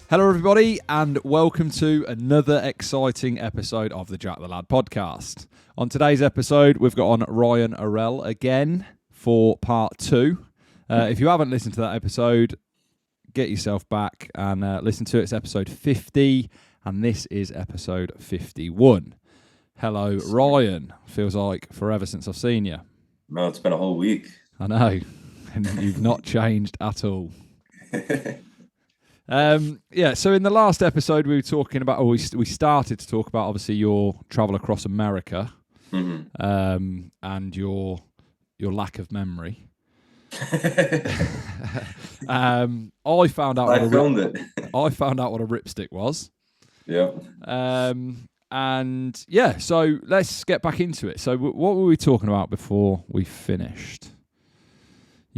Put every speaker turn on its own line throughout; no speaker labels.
Hello, everybody, and welcome to another exciting episode of the Jack the Lad podcast. On today's episode, we've got on Ryan Orell again for part 2. If you haven't listened to that episode, get yourself back and listen to it. It's episode 50, and this is episode 51. Hello, Ryan. Feels like forever since I've seen you.
No, it's been a whole week.
I know, and you've not changed at all. So in the last episode we were talking about, we started to talk about obviously your travel across America, and your lack of memory. I found out what a ripstick was.
Yep.
So let's get back into it. So what were we talking about before we finished?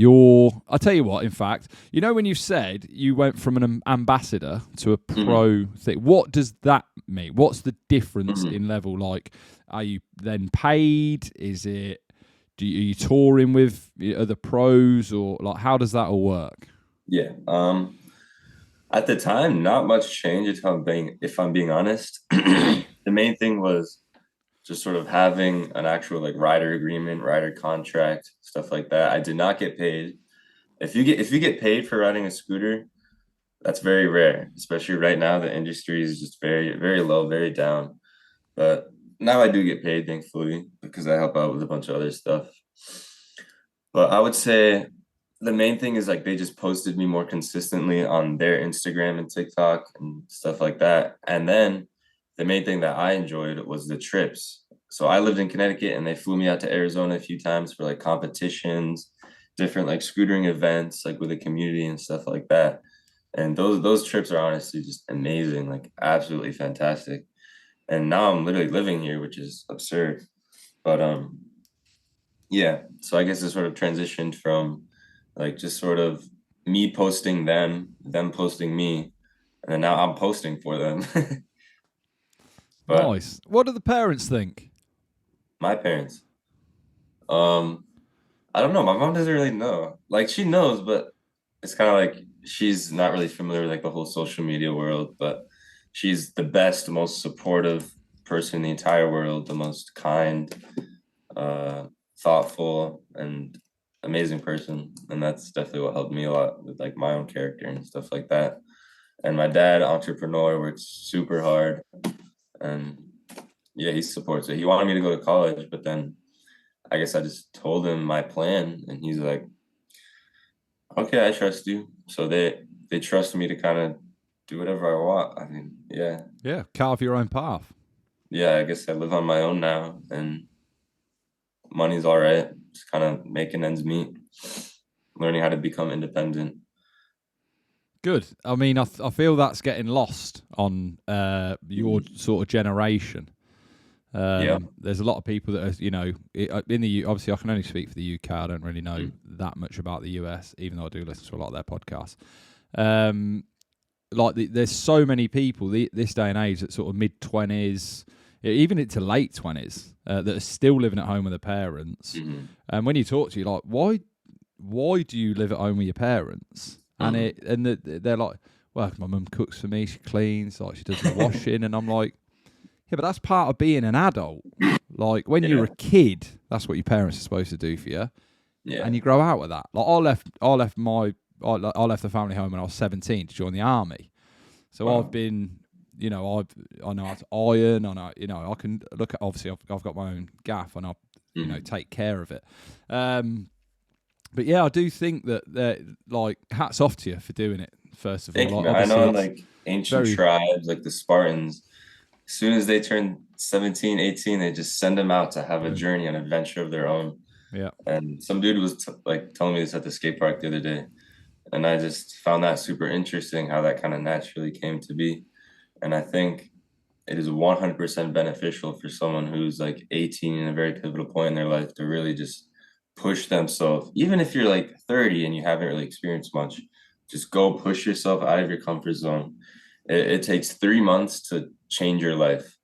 I'll tell you what, in fact, you know when you said you went from an ambassador to a pro thing, what does that mean? What's the difference in level? Like, are you then paid? Are you touring with other pros, or like how does that all work?
Yeah. At the time, not much change if I'm being honest. The main thing was just sort of having an actual like rider agreement, rider contract, stuff like that. I did not get paid. If you get paid for riding a scooter, that's very rare, especially right now. The industry is just very, very low, very down. But now I do get paid, thankfully, because I help out with a bunch of other stuff. But I would say the main thing is like they just posted me more consistently on their Instagram and TikTok and stuff like that. And then the main thing that I enjoyed was the trips. So I lived in Connecticut and they flew me out to Arizona a few times for like competitions, different like scootering events, like with the community and stuff like that. And those trips are honestly just amazing, like absolutely fantastic. And now I'm literally living here, which is absurd. But yeah, so I guess it sort of transitioned from like just sort of me posting them posting me, and then now I'm posting for them. But
Nice. What do the parents think?
my parents, I don't know. My mom doesn't really know. Like she knows, but it's kind of like she's not really familiar with like the whole social media world. But she's the best, most supportive person in the entire world, the most kind, uh, thoughtful, and amazing person. And that's definitely what helped me a lot with like my own character and stuff like that. And my dad, entrepreneur, works super hard, and yeah, he supports it. He wanted me to go to college, but then I guess I just told him my plan, and he's like, "Okay, I trust you." So they trust me to kind of do whatever I want. I mean, yeah,
Yeah, carve your own path.
yeah. I guess I live on my own now, and money's all right. Just kind of making ends meet, learning how to become independent.
Good. I mean, I feel that's getting lost on your sort of generation.
Yeah.
There's a lot of people that are, in the obviously I can only speak for the UK. I don't really know that much about the US, even though I do listen to a lot of their podcasts. There's so many people this day and age that sort of mid-20s, even into late 20s, that are still living at home with their parents. And when you talk to you, like, why do you live at home with your parents? And they're like, well, my mum cooks for me, she cleans, like she does the washing, and I'm like, yeah, but that's part of being an adult. Like when you're a kid, that's what your parents are supposed to do for you, and you grow out with that. Like I left the family home when I was 17 to join the army, so wow. I've been, I know how to iron, I can look at, obviously I've got my own gaff and I take care of it. But yeah, I do think that like hats off to you for doing it. First of all,
I know like ancient tribes like the Spartans. As soon as they turn 17, 18, they just send them out to have a journey, an adventure of their own.
Yeah.
And some dude was telling me this at the skate park the other day. And I just found that super interesting how that kind of naturally came to be. And I think it is 100% beneficial for someone who's like 18 in a very pivotal point in their life to really just push themselves. Even if you're like 30 and you haven't really experienced much, just go push yourself out of your comfort zone. It takes 3 months to change your life.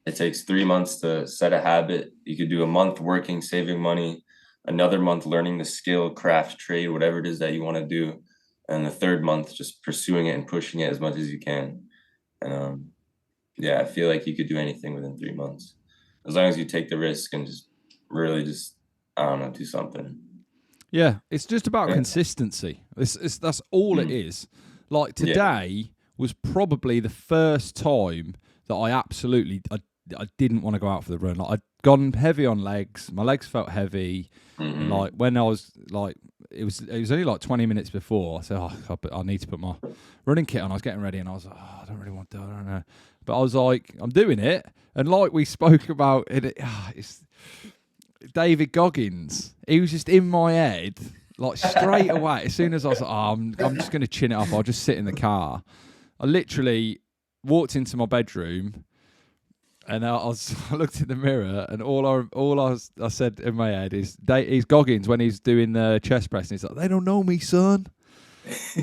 It takes 3 months to set a habit. You could do a month working, saving money, another month learning the skill, craft, trade, whatever it is that you want to do. and the third month just pursuing it and pushing it as much as you can. And yeah, I feel like you could do anything within 3 months as long as you take the risk and just really just, I don't know, do something.
Yeah, it's just about
Yeah.
consistency. That's all it is. Like today was probably the first time that I didn't want to go out for the run. Like I'd gone heavy on legs. My legs felt heavy. And like when I was like, it was only like 20 minutes before. I said, I need to put my running kit on. I was getting ready and I was like, I don't really want to. I don't know. But I was like, I'm doing it. And like we spoke about it's David Goggins. He was just in my head, like straight away. As soon as I was like, I'm just going to chin it up. I'll just sit in the car. I literally walked into my bedroom and I looked in the mirror and I said in my head is, he's Goggins when he's doing the chest press and he's like, they don't know me, son.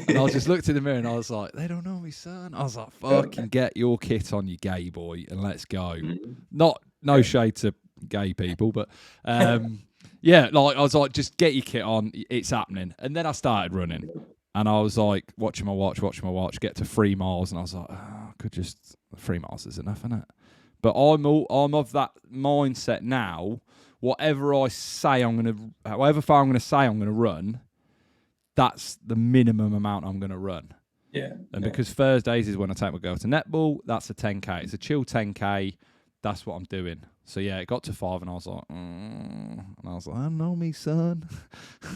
And I just looked in the mirror and I was like, they don't know me, son. I was like, fucking get your kit on, you gay boy, and let's go. No shade to gay people, but yeah, like I was like, just get your kit on, it's happening. And then I started running and I was like watching my watch, get to 3 miles, and I was like, I could just 3 miles is enough, isn't it? But I'm of that mindset now. However far I'm gonna say I'm gonna run, that's the minimum amount I'm gonna run.
Yeah.
And because Thursdays is when I take my girl to netball, that's a 10K. It's a chill 10K. That's what I'm doing. So yeah, it got to 5 and I was like, and I was like, I know me, son.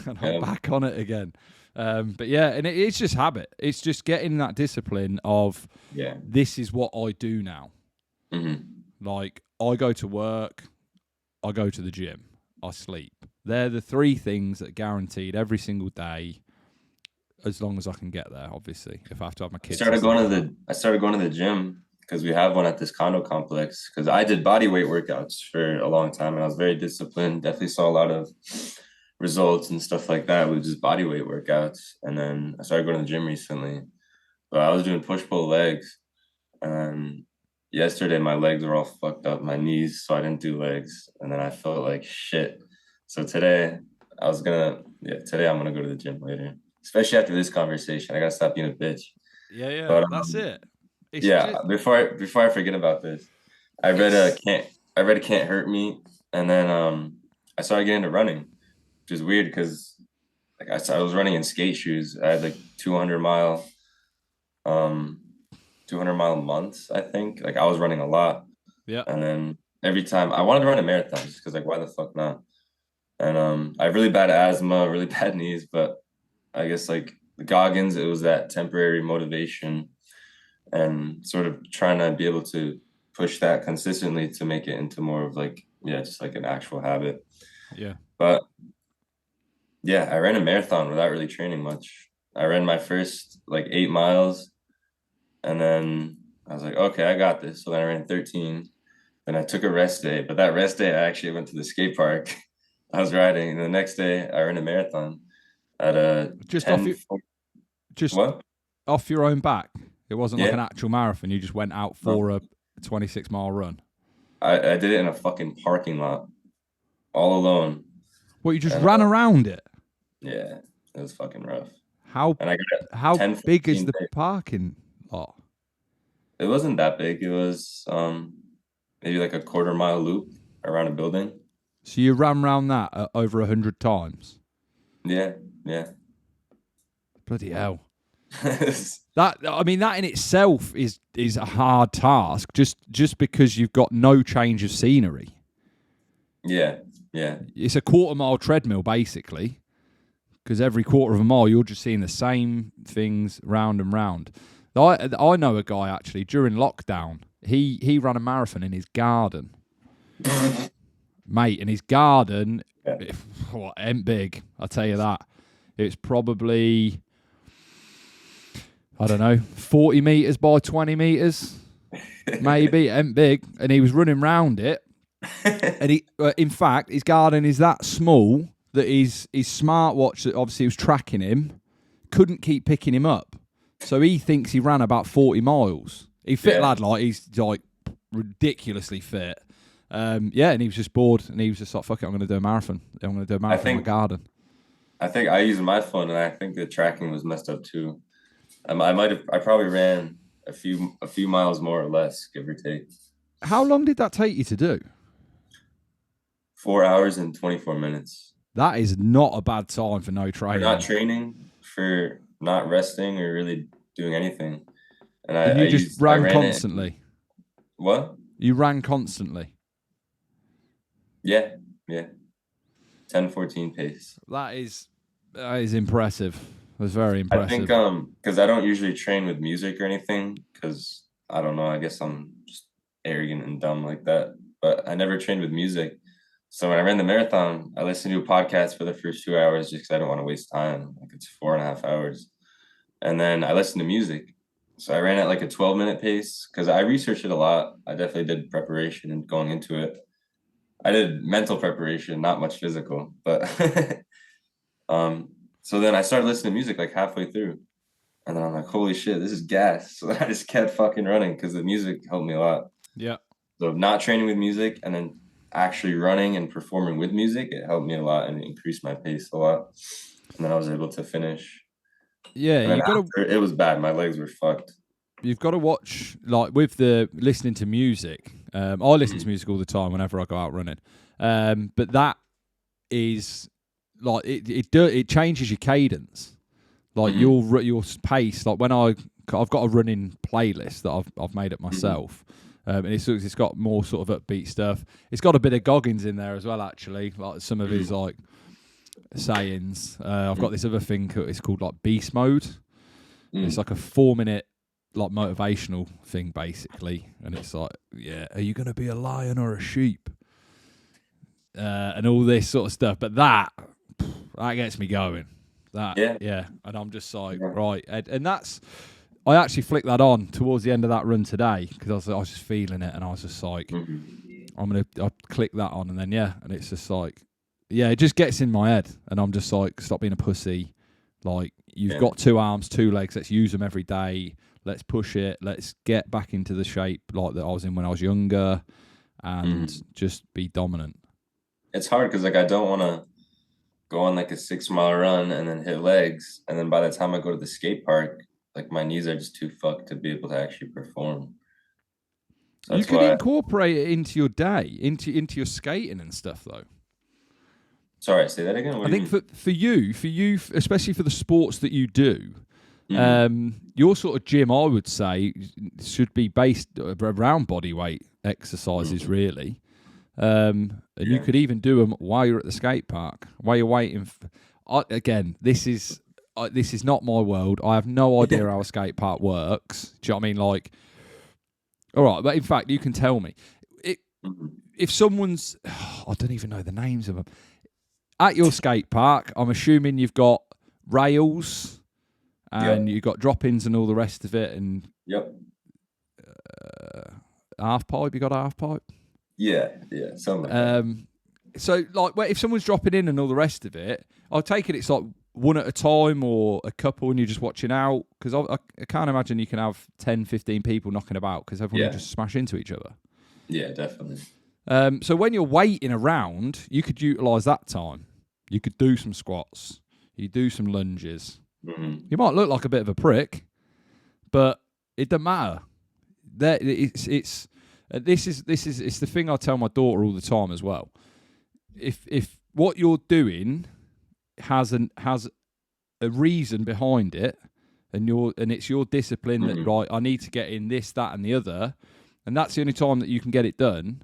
And I'm back on it again. But yeah, and it's just habit. It's just getting that discipline of this is what I do now. Like I go to work, I go to the gym, I sleep. They're the 3 things that are guaranteed every single day, as long as I can get there. Obviously, if I have to have my kids. I started
going to the gym because we have one at this condo complex. Because I did body weight workouts for a long time, and I was very disciplined. Definitely saw a lot of results and stuff like that with just body weight workouts. And then I started going to the gym recently, but I was doing push-pull legs, and yesterday my legs were all fucked up, my knees, so I didn't do legs, and then I felt like shit. So today I'm gonna go to the gym later, especially after this conversation. I gotta stop being a bitch.
Yeah,
but,
that's it. It's
before I forget about this, I read Can't Hurt Me, and then I started getting into running, which is weird because like I was running in skate shoes. I had like 200 mile months, I think. Like I was running a lot.
Yeah.
And then every time I wanted to run a marathon just because like why the fuck not? And I have really bad asthma, really bad knees, but I guess like the Goggins, it was that temporary motivation and sort of trying to be able to push that consistently to make it into more of like, just like an actual habit.
Yeah.
But yeah, I ran a marathon without really training much. I ran my first like 8 miles. And then I was like, okay, I got this. So then I ran 13. Then I took a rest day. But that rest day, I actually went to the skate park. I was riding. And the next day, I ran a marathon at a
off your own back. It wasn't like an actual marathon. You just went out for a 26-mile run.
I did it in a fucking parking lot, all alone.
Well, you just ran around it?
Yeah, it was fucking rough.
How big is the parking lot?
It wasn't that big. It was maybe like a 1/4 mile loop around a building.
So you ran around that over 100 times?
Yeah.
Bloody hell. That in itself is a hard task just because you've got no change of scenery. Yeah. It's a 1/4 mile treadmill basically, because every 1/4 of a mile you're just seeing the same things round and round. I know a guy actually during lockdown. He ran a marathon in his garden, mate. In his garden, ain't big. I'll tell you that. It's probably, I don't know, 40 meters by 20 meters, maybe. Ain't big, and he was running round it. And he, in fact, his garden is that small that his smartwatch that obviously was tracking him couldn't keep picking him up. So he thinks he ran about 40 miles. He's fit lad, like he's like ridiculously fit. And he was just bored, and he was just like, "Fuck it, I'm going to do a marathon. I'm going to do a marathon in my garden."
I think I used my phone, and I think the tracking was messed up too. I probably ran a few miles more or less, give or take.
How long did that take you to do?
4 hours and 24 minutes.
That is not a bad time for no
For not
training.
training, for not resting or really doing anything. And
And you just
I
ran
ran it.
constantly.
What?
You ran constantly.
Yeah, yeah. 10-14 pace.
That is impressive. That's very
I think
impressive.
because I don't usually train with music or anything because I don't know, I guess I'm just arrogant and dumb like that. But I never trained with music. So when I ran the marathon, I listened to a podcast for the first 2 hours just because I don't want to waste time. Like it's 4.5 hours. And then I listened to music. So I ran at like a 12-minute pace because I researched it a lot. I definitely did preparation and going into it. I did mental preparation, not much physical, but um so then I started listening to music like halfway through. And then I'm like, holy shit, this is gas. So I just kept fucking running because the music helped me a lot.
Yeah.
So not training with music and then actually running and performing with music, it helped me a lot and increased my pace a lot. And then I was able to finish.
Yeah,
And then
you got to.
after, it was bad. My legs were fucked.
You've got to watch, like with the listening to music. I listen
Mhm.
to music all the time whenever I go out running. But that is like it changes your cadence, like
Mhm.
your pace. Like when I've got a running playlist that I've made up
Mhm.
myself. And it's got more sort of upbeat stuff. It's got a bit of Goggins in there as well, actually. Like some of his
Mhm.
like sayings. I've got
Mhm.
this other thing. It's called like Beast Mode. It's
Mhm.
like a 4 minute like motivational thing basically, and it's like, yeah, are you gonna be a lion or a sheep, and all this sort of stuff. But that gets me going. That
Yeah.
yeah, and I'm just like
Yeah.
right, and that's I actually flicked that on towards the end of that run today because I was just feeling it, and I was just like,
Mhm.
I click that on, and then yeah, and it's just like, yeah, it just gets in my head, and I'm just like, stop being a pussy. Like you've
Yeah.
got 2 arms, 2 legs. Let's use them every day. Let's push it. Let's get back into the shape like that I was in when I was younger, and
Mhm.
just be dominant.
It's hard because like I don't want to go on like a 6 mile run and then hit legs. And then by the time I go to the skate park, like my knees are just too fucked to be able to actually perform. So
You
that's
could
why,
incorporate it into your day, into your skating and stuff, though.
sorry, say that again. What
I
do you
think
mean?
for you, especially for the sports that you do,
Mm-hmm.
your sort of gym, I would say, should be based around body weight exercises,
Mm-hmm.
really. And you
Yeah.
could even do them while you're at the skate park, while you're waiting. Again, this is not my world. I have no idea how a skate park works. Do you know what I mean? Like, all right, but in fact, you can tell me. It,
Mm-hmm.
if someone's, I don't even know the names of them at your skate park. I'm assuming you've got rails and
Yep.
you've got drop-ins and all the rest of it, and
Yep.
half pipe. You got a half pipe.
Yeah. Yeah. Something like that.
Um, so like, if someone's dropping in and all the rest of it, I'll take it. It's like one at a time or a couple, and you're just watching out because I can't imagine you can have 10, 15 people knocking about because everyone will
Yeah.
just smash into each other.
Yeah. Definitely.
So when you're waiting around, you could utilize that time. You could do some squats. You do some lunges.
Mm-hmm.
You might look like a bit of a prick, but it doesn't matter. This is it's the thing I tell my daughter all the time as well. If what you're doing has a reason behind it, and it's your discipline that
Mm-hmm.
right, I need to get in this, that, and the other, and that's the only time that you can get it done.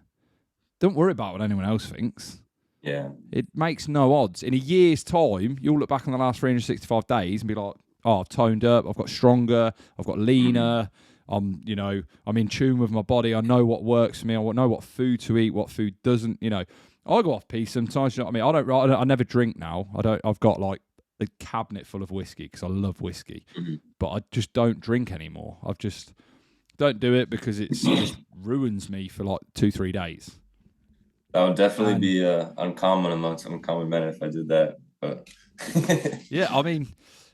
Don't worry about what anyone else thinks.
Yeah.
It makes no odds. In a year's time, you'll look back on the last 365 days and be like, oh, I've toned up, I've got stronger, I've got
Mm-hmm.
leaner, I'm in tune with my body, I know what works for me, I know what food to eat, what food doesn't, I go off piste sometimes, you know what I mean? I never drink now. I've got like a cabinet full of whiskey because I love whiskey, but I just don't drink anymore. I've just don't do it because it
Mm-hmm.
just ruins me for like 2-3 days.
That would definitely
And
be uncommon amongst uncommon men if I did that. But I
yeah, I mean,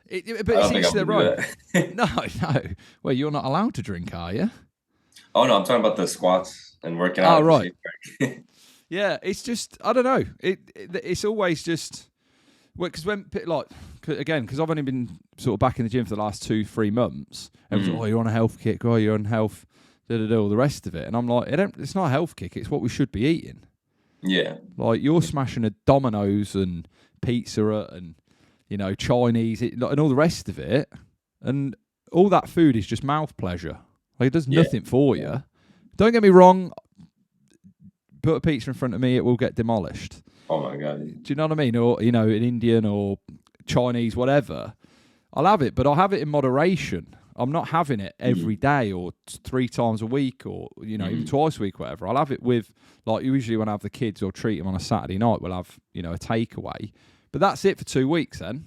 but it's
don't think
each
I
their
would do
own.
that.
No, no. Well, you're not allowed to drink, are you?
Oh no, I'm talking about the squats and working out
Oh,
at the
right.
skate park.
Yeah, it's just I don't know. It's always just Well, because because I've only been sort of back in the gym for the last 2-3 months. Everyone's like, oh, you're on a health kick. Oh, you're on health. All the rest of it, and I'm like, it's not a health kick. It's what we should be eating.
Yeah.
Like you're smashing a Domino's and Pizza and Chinese and all the rest of it, and all that food is just mouth pleasure. Like it does nothing for you. Don't get me wrong. Put a pizza in front of me, it will get demolished.
Oh my God.
Do you know what I mean? Or an Indian or Chinese, whatever. I'll have it, but I'll have it in moderation. I'm not having it every day or 3 times a week or even twice a week, whatever. I'll have it with, like, usually when I have the kids or treat them on a Saturday night, we'll have a takeaway. But that's it for 2 weeks then.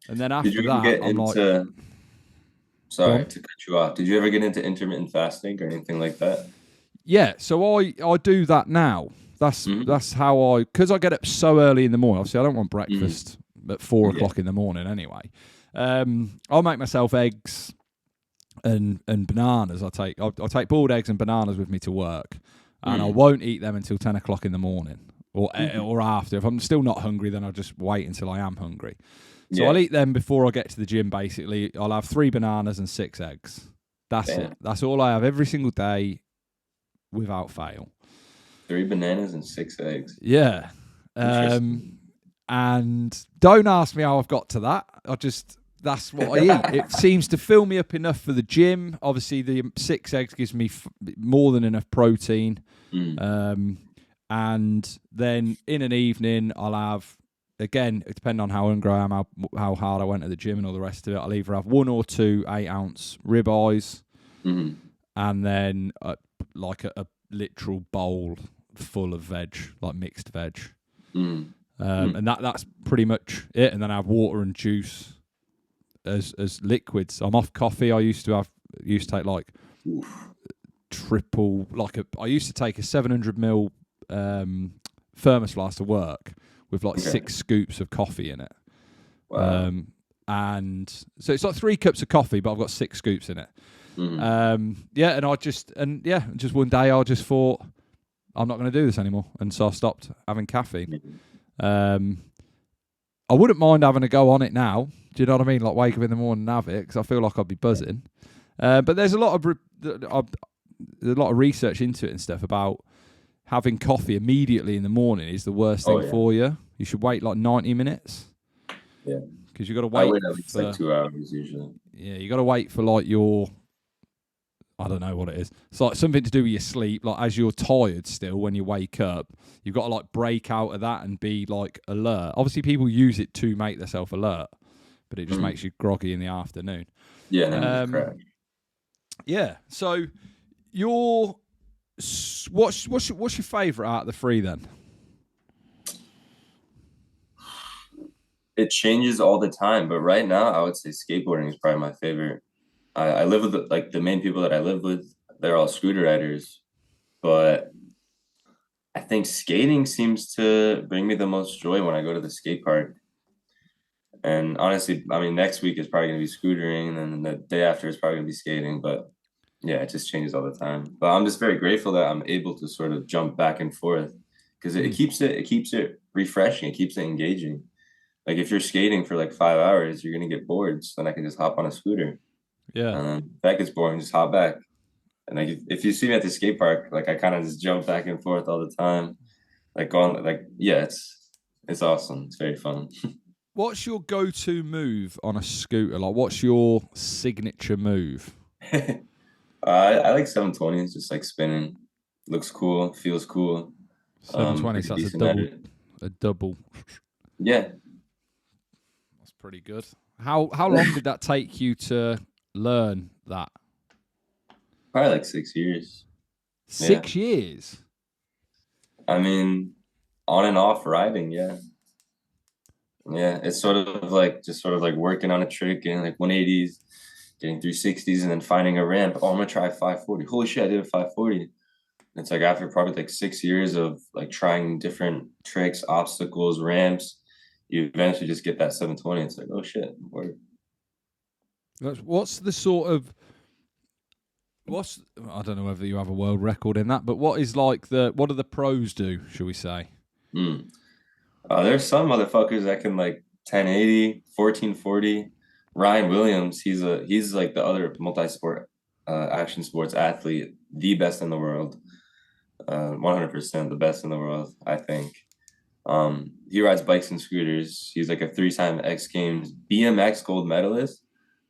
And then after that, I'm like,
sorry to cut you off. Did you ever get into intermittent fasting or anything like that?
Yeah, so I do that now. That's how because I get up so early in the morning. Obviously, I don't want breakfast at 4 o'clock in the morning anyway. I'll make myself eggs and bananas. I'll take boiled eggs and bananas with me to work, and I won't eat them until 10 o'clock in the morning or after. If I'm still not hungry, then I'll just wait until I am hungry. So I'll eat them before I get to the gym. Basically, I'll have 3 bananas and 6 eggs. That's it. That's all I have every single day, without fail.
3 bananas and 6 eggs.
Yeah. And don't ask me how I've got to that. That's what I eat. It seems to fill me up enough for the gym. Obviously, the 6 eggs gives me more than enough protein. And then in an evening, I'll have, again, it depends on how hungry I am, how hard I went at the gym and all the rest of it. I'll either have 1 or 2 8-ounce ribeyes, and then a literal bowl full of veg, like mixed veg. And that's pretty much it. And then I have water and juice as liquids. I'm off coffee. I used to take like triple, I used to take a 700ml thermos flask to work with 6 scoops of coffee in it.
Wow.
And so it's like 3 cups of coffee, but I've got 6 scoops in it. And just one day I just thought, I'm not going to do this anymore, and so I stopped having caffeine. I wouldn't mind having a go on it now. Do you know what I mean? Like wake up in the morning and have it, because I feel like I'd be buzzing. But there's a lot of research into it and stuff about having coffee immediately in the morning is the worst thing for you. You should wait like 90 minutes.
Yeah.
Because you got to wait.
I wait at least like 2 hours usually.
Yeah, you got to wait for like your, I don't know what it is. It's like something to do with your sleep. Like as you're tired still when you wake up, you've got to like break out of that and be like alert. Obviously, people use it to make themselves alert, but it just makes you groggy in the afternoon.
Yeah,
yeah. So what's your favourite out of the 3 then?
It changes all the time, but right now I would say skateboarding is probably my favorite. I live with the main people that I live with. They're all scooter riders, but I think skating seems to bring me the most joy when I go to the skate park. And honestly, I mean, next week is probably going to be scootering, and then the day after is probably going to be skating. But yeah, it just changes all the time. But I'm just very grateful that I'm able to sort of jump back and forth, because it keeps it refreshing. It keeps it engaging. Like if you're skating for like 5 hours, you're going to get bored. So then I can just hop on a scooter. Yeah. If that gets boring, just hop back. And like if you see me at the skate park, like I kind of just jump back and forth all the time. It's awesome. It's very fun.
What's your go-to move on a scooter? Like, what's your signature move?
I like 720s, just like spinning. Looks cool, feels cool.
720s, that's a double.
Yeah.
That's pretty good. How long did that take you to learn that?
Probably like 6 years.
6 years?
I mean, on and off riding, yeah. Yeah, it's sort of like working on a trick and like 180s, getting 360s, and then finding a ramp. Oh, I'm gonna try 540. Holy shit, I did a 540. It's like after probably like 6 years of like trying different tricks, obstacles, ramps, you eventually just get that 720. It's like, oh shit, word.
What's the sort of I don't know whether you have a world record in that, but what do the pros do, shall we say?
There's some motherfuckers that can like 1080, 1440. Ryan Williams, he's like the other multi-sport action sports athlete, the best in the world. 100% the best in the world, I think. He rides bikes and scooters. He's like a three-time X Games BMX gold medalist,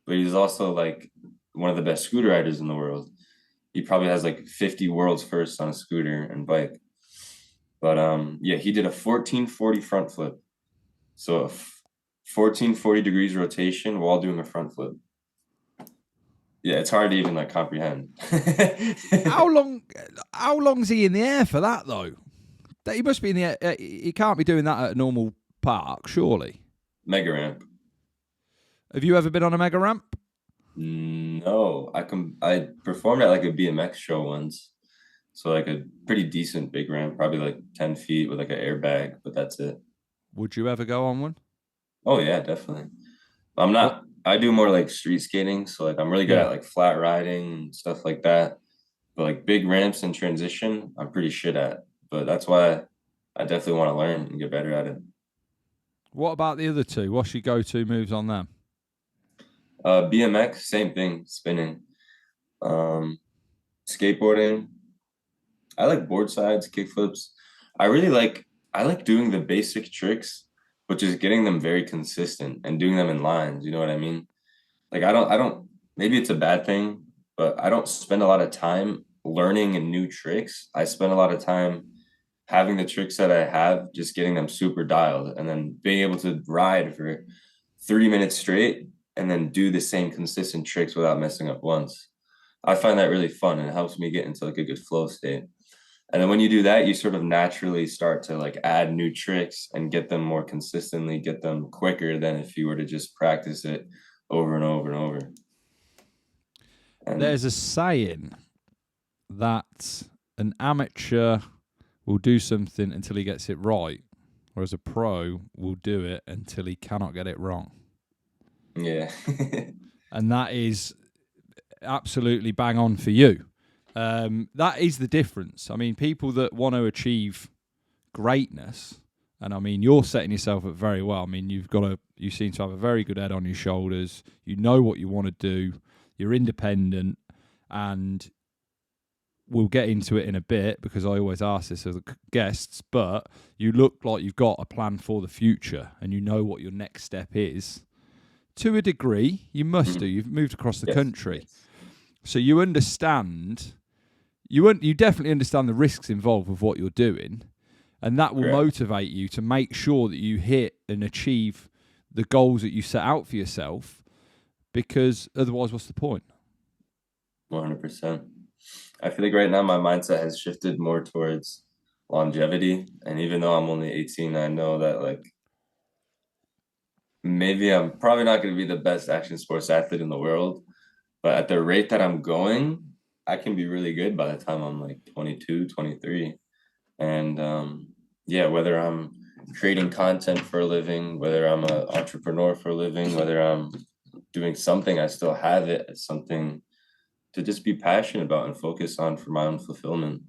but he's also like one of the best scooter riders in the world. He probably has like 50 world's first on a scooter and bike. But yeah, he did a 1440 front flip. So 1440 degrees rotation while doing a front flip. Yeah, it's hard to even like comprehend.
How long? How long's he in the air for that though? He must be in the air. He can't be doing that at a normal park, surely.
Mega ramp.
Have you ever been on a mega ramp?
No, I performed at like a BMX show once. So like a pretty decent big ramp, probably like 10 feet with like an airbag, but that's it.
Would you ever go on one?
Oh yeah, definitely. I'm
What?
not I do more like street skating, so like I'm really good
Yeah.
at like flat riding and stuff like that. But like big ramps and transition, I'm pretty shit at. But that's why I definitely want to learn and get better at it.
What about the other two? What's your go-to moves on them?
BMX, same thing, spinning. Um, Skateboarding, I like board sides, kickflips. I like doing the basic tricks, but just getting them very consistent and doing them in lines. You know what I mean? Like I don't maybe it's a bad thing, but I don't spend a lot of time learning new tricks. I spend a lot of time having the tricks that I have, just getting them super dialed and then being able to ride for 30 minutes straight and then do the same consistent tricks without messing up once. I find that really fun and it helps me get into like a good flow state. And then when you do that, you sort of naturally start to like add new tricks and get them more consistently, get them quicker than if you were to just practice it over and over and over. And
There's a saying that an amateur will do something until he gets it right, whereas a pro will do it until he cannot get it wrong.
yeah.
And that is absolutely bang on for you. That is the difference. I mean, people that want to achieve greatness, and I mean, you're setting yourself up very well. I mean, you seem to have a very good head on your shoulders. You know what you want to do. You're independent, and we'll get into it in a bit because I always ask this of the guests. But you look like you've got a plan for the future, and you know what your next step is. To a degree, you must do. You've moved across the
Yes.
country,
Yes.
so you understand. You definitely understand the risks involved with what you're doing, and that will
Correct.
motivate you to make sure that you hit and achieve the goals that you set out for yourself. Because otherwise, what's the point?
100%. I feel like right now my mindset has shifted more towards longevity. And even though I'm only 18, I know that like maybe I'm probably not going to be the best action sports athlete in the world, but at the rate that I'm going, I can be really good by the time I'm like 22, 23. And yeah, whether I'm creating content for a living, whether I'm an entrepreneur for a living, whether I'm doing something, I still have it as something to just be passionate about and focus on for my own fulfillment.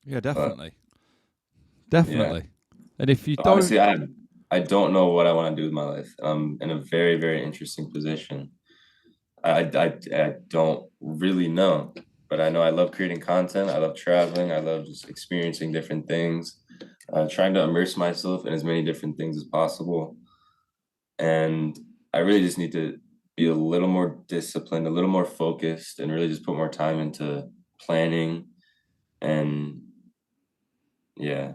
Yeah,
But
definitely,
yeah,
definitely. And if you don't,
honestly, I don't know what I want to do with my life. I'm in a very, very interesting position. I don't really know, but I know I love creating content. I love traveling. I love just experiencing different things, trying to immerse myself in as many different things as possible. And I really just need to be a little more disciplined, a little more focused, and really just put more time into planning. And yeah,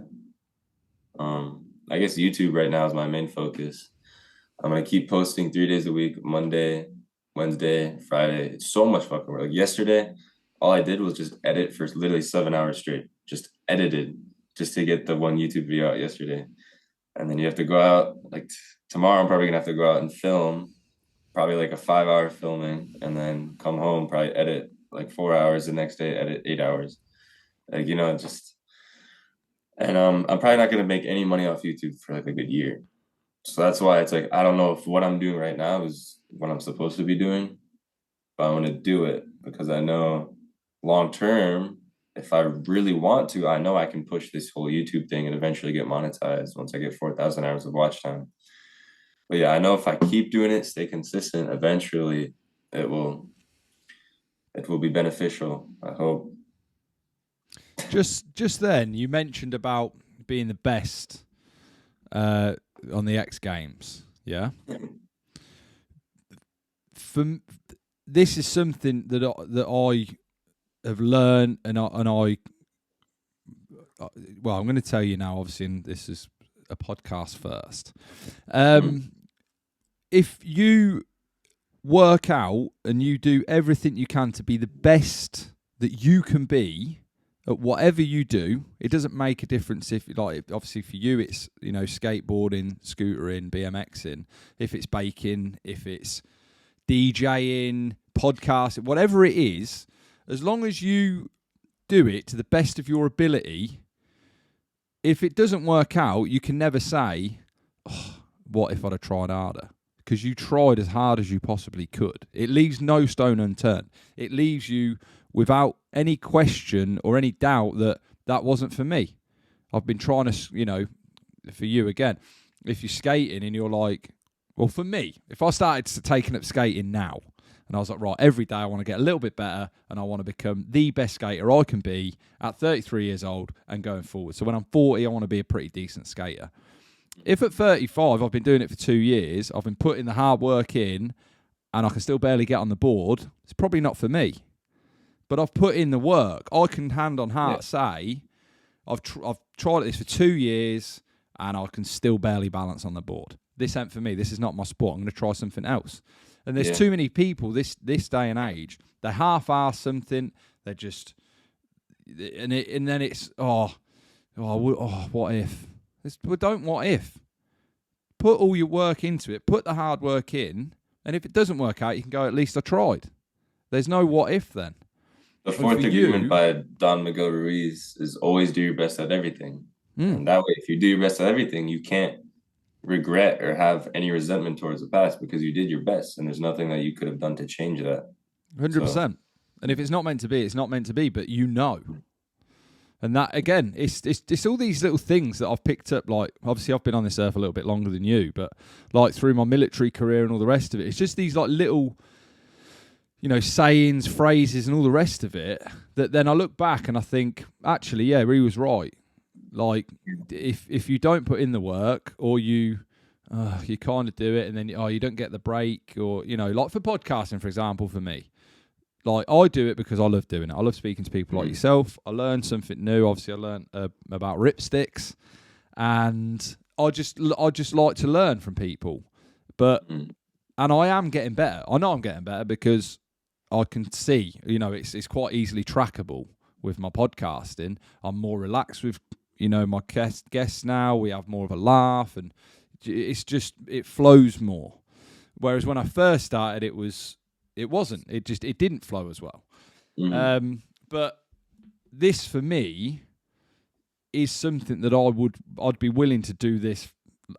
I guess YouTube right now is my main focus. I'm gonna keep posting 3 days a week, Monday, Wednesday, Friday. It's so much fucking work. Like yesterday, all I did was just edit for literally 7 hours straight. Just edited just to get the one YouTube video out yesterday. And then you have to go out like tomorrow. I'm probably gonna have to go out and film, probably like a 5 hour filming, and then come home, probably edit like 4 hours. The next day, edit 8 hours. Like just and I'm probably not gonna make any money off YouTube for like a good year. So that's why it's like I don't know if what I'm doing right now is what I'm supposed to be doing, but I want to do it because I know long term if I really want to, I know I can push this whole YouTube thing and eventually get monetized once I get 4,000 hours of watch time. But yeah, I know if I keep doing it, stay consistent, eventually it will be beneficial. I hope.
Just then, you mentioned about being the best on the X Games. Yeah. This is something that I have learned, and I well, I'm going to tell you now. Obviously, and this is a podcast first. If you work out and you do everything you can to be the best that you can be at whatever you do, it doesn't make a difference if, like, obviously for you it's, you know, skateboarding, scootering, BMXing, if it's baking, if it's DJing, podcasting, whatever it is, as long as you do it to the best of your ability, if it doesn't work out, you can never say, oh, what if I'd have tried harder? Because you tried as hard as you possibly could. It leaves no stone unturned. It leaves you without any question or any doubt that that wasn't for me. I've been trying to, you know, for you again, if you're skating and you're like, well, for me, if I started taking up skating now and I was like, right, every day I want to get a little bit better and I want to become the best skater I can be at 33 years old and going forward. So when I'm 40, I want to be a pretty decent skater. If at 35, I've been doing it for 2 years, I've been putting the hard work in, and I can still barely get on the board, it's probably not for me. But I've put in the work. I can hand on heart say, I've tried this for 2 years, and I can still barely balance on the board. This ain't for me. This is not my sport. I'm going to try something else. And there's too many people this day and age. They half-ass something. They're just, and then it's what if? Well, don't what if. Put all your work into it. Put the hard work in. And if it doesn't work out, you can go, at least I tried. There's no what if then.
The fourth agreement by Don Miguel Ruiz is always do your best at everything. And that way, if you do your best at everything, you can't regret or have any resentment towards the past because you did your best. And there's nothing that you could have done to change that.
100%. So. And if it's not meant to be, it's not meant to be, but you know. And that, again, it's all these little things that I've picked up. Like, obviously, I've been on this earth a little bit longer than you, but like through my military career and all the rest of it, it's just these like little, you know, sayings, phrases, and all the rest of it that then I look back and I think, actually, yeah, he was right. Like, if you don't put in the work, or you kind of do it and then you don't get the break, or, you know, like for podcasting, for example, for me. Like, I do it because I love doing it. I love speaking to people like yourself. I learned something new. Obviously, I learned about ripsticks, and I just like to learn from people. And I am getting better. I know I'm getting better because I can see, you know, it's quite easily trackable with my podcasting. I'm more relaxed with, you know, my guests now. We have more of a laugh, and it flows more. Whereas when I first started, it wasn't. It didn't flow as well. But this for me is something that I'd be willing to do this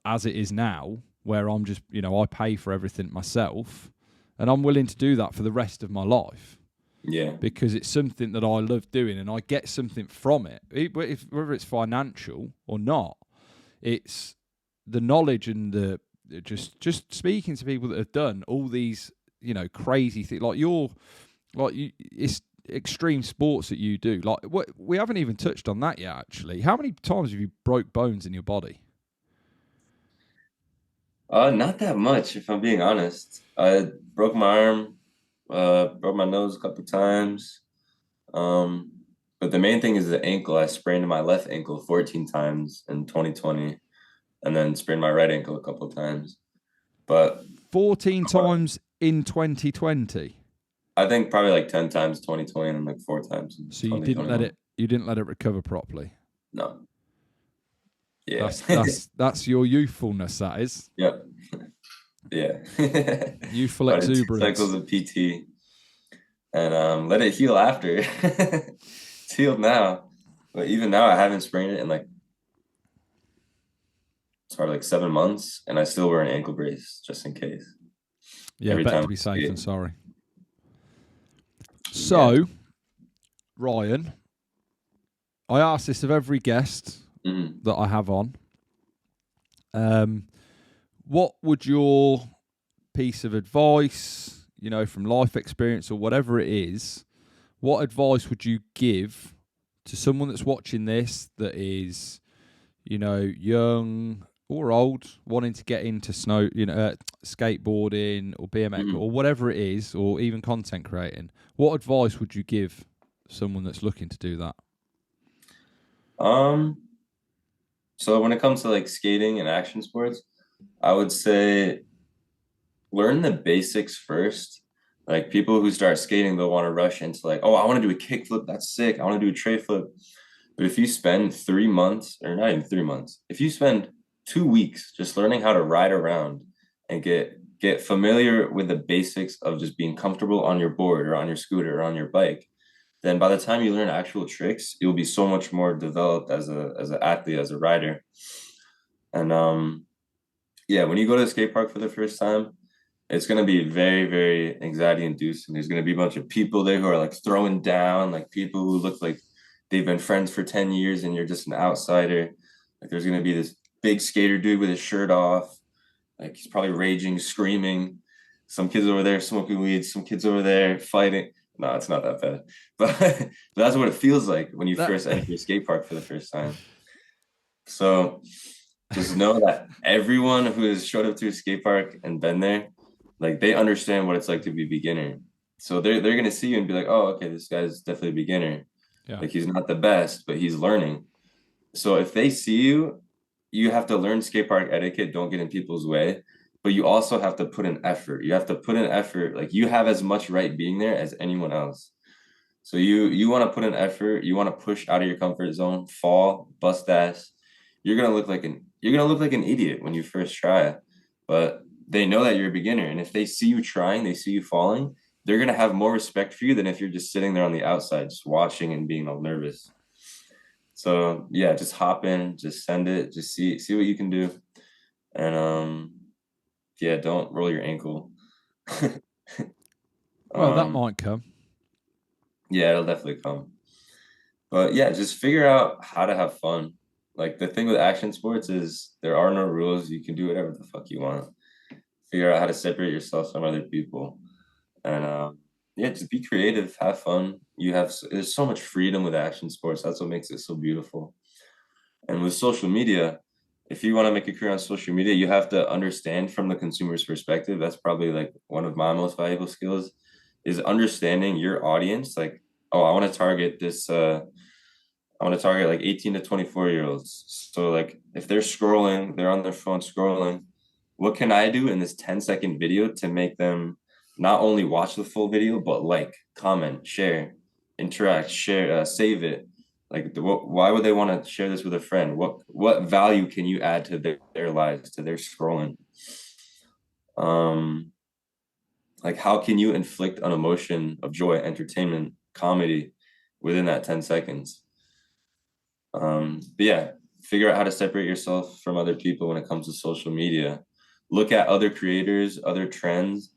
as it is now, where I'm just, you know, I pay for everything myself, and I'm willing to do that for the rest of my life. Yeah. Because it's something that I love doing, and I get something from it. Whether it's financial or not, it's the knowledge and the just speaking to people that have done all these, you know, crazy things. It's extreme sports that you do. Like, we haven't even touched on that yet, actually. How many times have you broke bones in your body?
Not that much, if I'm being honest. I broke my arm, broke my nose a couple times. But the main thing is the ankle. I sprained my left ankle 14 times in 2020, and then sprained my right ankle a couple of times. But
14 times in 2020.
I think probably like 10 times 2020 and like 4 times.
So you didn't let it recover properly.
No. Yeah.
That's your youthfulness. That is.
Yep. Yeah.
Youthful exuberance.
Cycles of PT, and let it heal after. It's healed now, but even now I haven't sprained it in like, it's probably like 7 months, and I still wear an ankle brace just in case.
Yeah, better to be safe than sorry. So, Ryan, I ask this of every guest that I have on. What would your piece of advice, from life experience or whatever it is, what advice would you give to someone that's watching this that is, young or old, wanting to get into skateboarding or BMX or whatever it is, or even content creating? What advice would you give someone that's looking to do that?
So when it comes to like skating and action sports, I would say learn the basics first. Like people who start skating, they'll want to rush into like, oh, I want to do a kickflip. That's sick. I want to do a tray flip. But if you spend 3 months, or not even 3 months, if you spend 2 weeks just learning how to ride around and get familiar with the basics of just being comfortable on your board or on your scooter or on your bike, then by the time you learn actual tricks, you'll be so much more developed as an athlete, as a rider. And yeah, when you go to the skate park for the first time, it's going to be very, very anxiety inducing. There's going to be a bunch of people there who are like throwing down, like people who look like they've been friends for 10 years and you're just an outsider. Like there's going to be this big skater dude with his shirt off. Like he's probably raging, screaming. Some kids over there smoking weed, some kids over there fighting. No, it's not that bad. But that's what it feels like when you first enter a skate park for the first time. So just know that everyone who has showed up to a skate park and been there, like they understand what it's like to be a beginner. So they're gonna see you and be like, oh, okay, this guy's definitely a beginner. Yeah. Like he's not the best, but he's learning. So if they see you, you have to learn skate park etiquette, don't get in people's way, but you also have to put in effort. You have to put in effort. Like you have as much right being there as anyone else. So you want to put in effort, you want to push out of your comfort zone, fall, bust ass. You're gonna look like an idiot when you first try, but they know that you're a beginner. And if they see you trying, they see you falling, they're gonna have more respect for you than if you're just sitting there on the outside, just watching and being all nervous. So yeah, just hop in, just send it, just see what you can do. And yeah, don't roll your ankle.
Well, that might come.
Yeah, it'll definitely come. But yeah, just figure out how to have fun. Like the thing with action sports is there are no rules. You can do whatever the fuck you want. Figure out how to separate yourself from other people. And yeah, just be creative, have fun. There's so much freedom with action sports. That's what makes it so beautiful. And with social media, if you want to make a career on social media, you have to understand from the consumer's perspective. That's probably like one of my most valuable skills is understanding your audience. Like, oh, I want to target this, I want to target like 18 to 24-year-olds. So like if they're scrolling, they're on their phone scrolling, what can I do in this 10-second video to make them not only watch the full video, but like, comment, share, interact, share, save it. Like, why would they want to share this with a friend? What value can you add to their lives, to their scrolling? Like, how can you inflict an emotion of joy, entertainment, comedy within that 10 seconds? But yeah, figure out how to separate yourself from other people when it comes to social media. Look at other creators, other trends,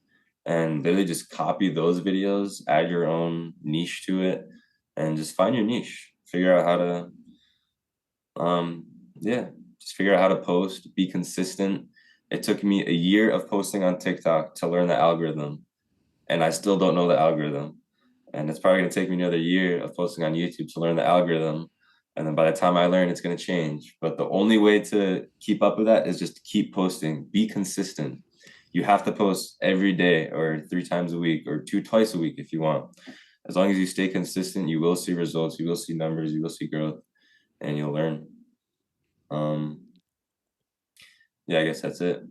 and literally just copy those videos, add your own niche to it, and just find your niche. Figure out how to, just figure out how to post, be consistent. It took me a year of posting on TikTok to learn the algorithm, and I still don't know the algorithm. And it's probably going to take me another year of posting on YouTube to learn the algorithm. And then by the time I learn, it's going to change. But the only way to keep up with that is just keep posting, be consistent. You have to post every day or 3 times a week or twice a week if you want. As long as you stay consistent, you will see results, you will see numbers, you will see growth, and you'll learn. Yeah, I guess that's it.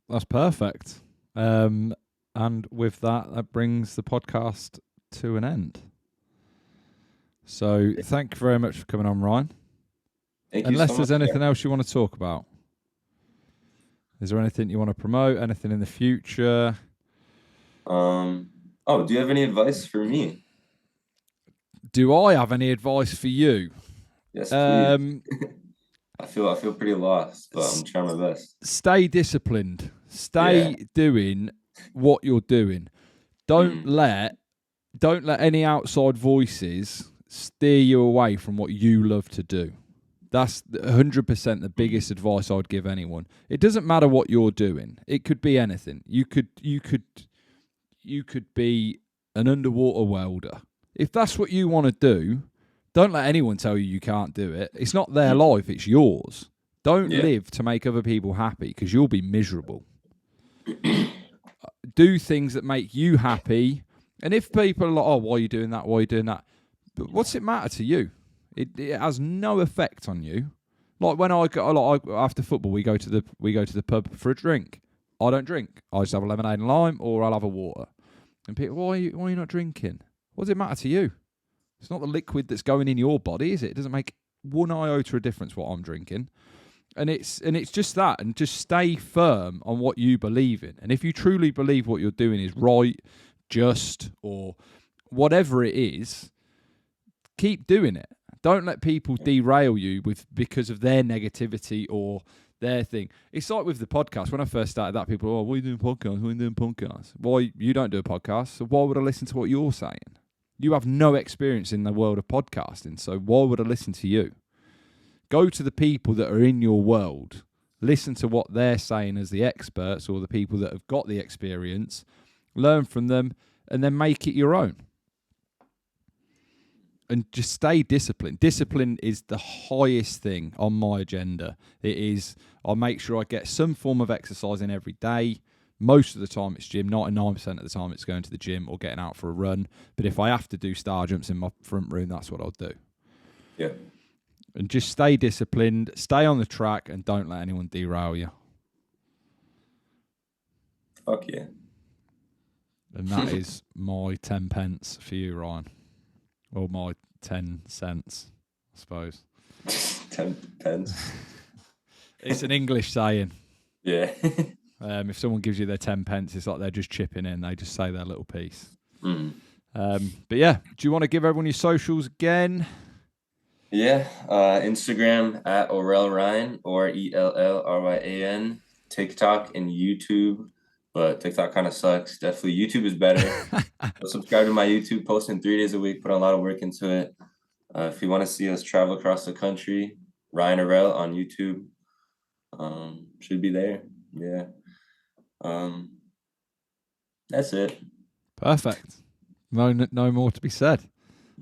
That's perfect. And with that brings the podcast to an end. So thank you very much for coming on, Ryan. Unless there's anything else you want to talk about. Is there anything you want to promote? Anything in the future?
Do you have any advice for me?
Do I have any advice for you?
Yes, please. I feel pretty lost, but I'm trying my best.
Stay disciplined. Stay doing what you're doing. Don't let any outside voices steer you away from what you love to do. That's 100% the biggest advice I'd give anyone. It doesn't matter what you're doing. It could be anything. You could be an underwater welder. If that's what you want to do, don't let anyone tell you can't do it. It's not their life, it's yours. Don't live to make other people happy, because you'll be miserable. Do things that make you happy. And if people are like, oh, why are you doing that? Why are you doing that? But what's it matter to you? It has no effect on you. Like when I go, after football, we go to the pub for a drink. I don't drink. I just have a lemonade and lime, or I'll have a water. And people, why are you not drinking? What does it matter to you? It's not the liquid that's going in your body, is it? It doesn't make one iota of difference what I'm drinking. And it's just that, and just stay firm on what you believe in. And if you truly believe what you're doing is right, just, or whatever it is, keep doing it. Don't let people derail you because of their negativity or their thing. It's like with the podcast. When I first started that, people were, oh, why are you doing podcasts? Why are you doing podcasts? Why, you don't do a podcast, so why would I listen to what you're saying? You have no experience in the world of podcasting, so why would I listen to you? Go to the people that are in your world. Listen to what they're saying as the experts, or the people that have got the experience. Learn from them, and then make it your own. And just stay disciplined. Discipline is the highest thing on my agenda. It is, I'll make sure I get some form of exercise in every day. Most of the time it's gym. 99% of the time it's going to the gym or getting out for a run. But if I have to do star jumps in my front room, that's what I'll do.
Yeah.
And just stay disciplined, stay on the track, and don't let anyone derail you.
Fuck yeah.
And that is my 10 pence for you, Ryan. Or my 10 cents, I suppose.
10 pence.
It's an English saying.
Yeah.
If someone gives you their 10 pence, it's like they're just chipping in. They just say their little piece. But yeah, do you want to give everyone your socials again?
Yeah. Instagram at Orell Ryan, or ELLRYAN. TikTok and YouTube. But TikTok kind of sucks. Definitely YouTube is better. So subscribe to my YouTube, posting 3 days a week, put a lot of work into it. If you want to see us travel across the country, Ryan Orell on YouTube. Should be there. Yeah. That's it.
Perfect. No more to be said.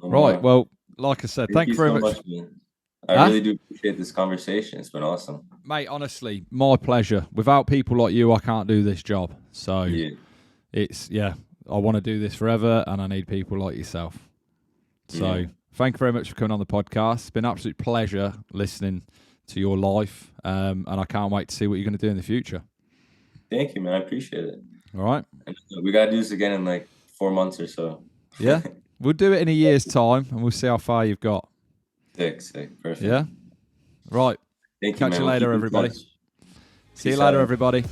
No
right.
more.
Well, like I said, thank you very much.
Man. I really do appreciate this conversation. It's been awesome.
Mate, honestly, my pleasure. Without people like you, I can't do this job. So I want to do this forever, and I need people like yourself. So thank you very much for coming on the podcast. It's been an absolute pleasure listening to your life, and I can't wait to see what you're going to do in the future.
Thank you, man. I appreciate it.
All right.
And we got to do this again in like 4 months or so.
Yeah. We'll do it in a year's time, and we'll see how far you've got.
Sick. Perfect.
Yeah. Right.
Thank you,
Catch
man.
you later, everybody. See you
Peace
later,
out.
everybody.